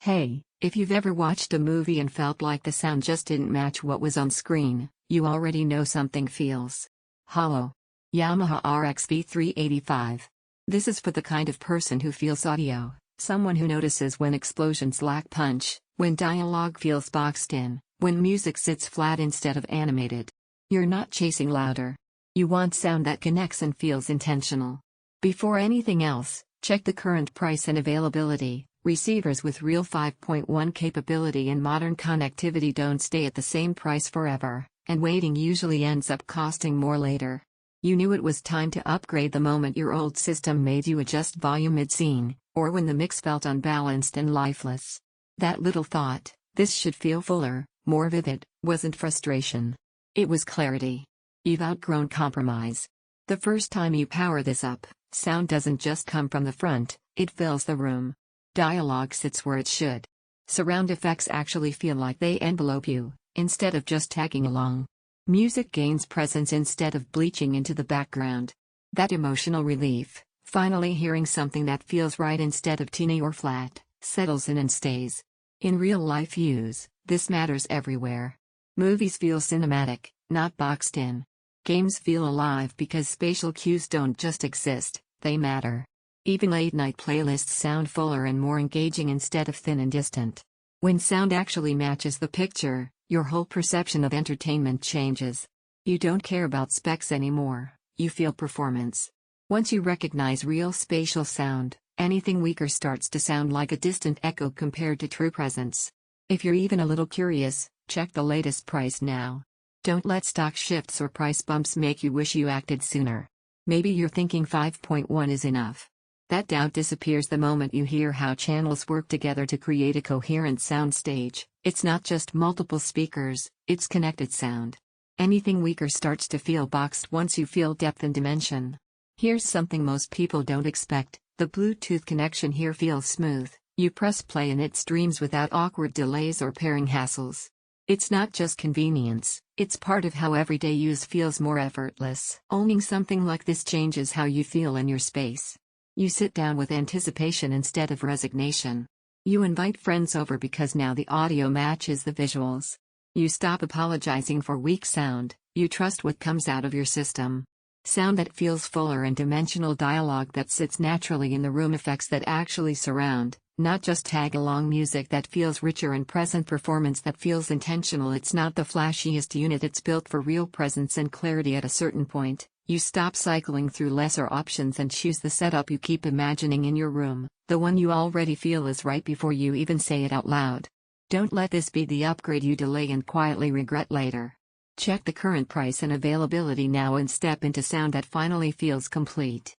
Hey, if you've ever watched a movie and felt like the sound just didn't match what was on screen, you already know something feels hollow. YAMAHA RX-V385. This is for the kind of person who feels audio, someone who notices when explosions lack punch, when dialogue feels boxed in, when music sits flat instead of animated. You're not chasing louder. You want sound that connects and feels intentional. Before anything else, check the current price and availability. Receivers with real 5.1 capability and modern connectivity don't stay at the same price forever, and waiting usually ends up costing more later. You knew it was time to upgrade the moment your old system made you adjust volume mid-scene, or when the mix felt unbalanced and lifeless. That little thought, this should feel fuller, more vivid, wasn't frustration. It was clarity. You've outgrown compromise. The first time you power this up, sound doesn't just come from the front, it fills the room. Dialogue sits where it should. Surround effects actually feel like they envelope you, instead of just tagging along. Music gains presence instead of bleaching into the background. That emotional relief, finally hearing something that feels right instead of teeny or flat, settles in and stays. In real-life use, this matters everywhere. Movies feel cinematic, not boxed in. Games feel alive because spatial cues don't just exist, they matter. Even late-night playlists sound fuller and more engaging instead of thin and distant. When sound actually matches the picture, your whole perception of entertainment changes. You don't care about specs anymore, you feel performance. Once you recognize real spatial sound, anything weaker starts to sound like a distant echo compared to true presence. If you're even a little curious, check the latest price now. Don't let stock shifts or price bumps make you wish you acted sooner. Maybe you're thinking 5.1 is enough. That doubt disappears the moment you hear how channels work together to create a coherent soundstage. It's not just multiple speakers, it's connected sound. Anything weaker starts to feel boxed once you feel depth and dimension. Here's something most people don't expect: the Bluetooth connection here feels smooth. You press play and it streams without awkward delays or pairing hassles. It's not just convenience, it's part of how everyday use feels more effortless. Owning something like this changes how you feel in your space. You sit down with anticipation instead of resignation. You invite friends over because now the audio matches the visuals. You stop apologizing for weak sound, you trust what comes out of your system. Sound that feels fuller and dimensional, dialogue that sits naturally in the room, effects that actually surround, not just tag-along, music that feels richer and present, performance that feels intentional. It's not the flashiest unit, it's built for real presence and clarity. At a certain point, you stop cycling through lesser options and choose the setup you keep imagining in your room, the one you already feel is right before you even say it out loud. Don't let this be the upgrade you delay and quietly regret later. Check the current price and availability now and step into sound that finally feels complete.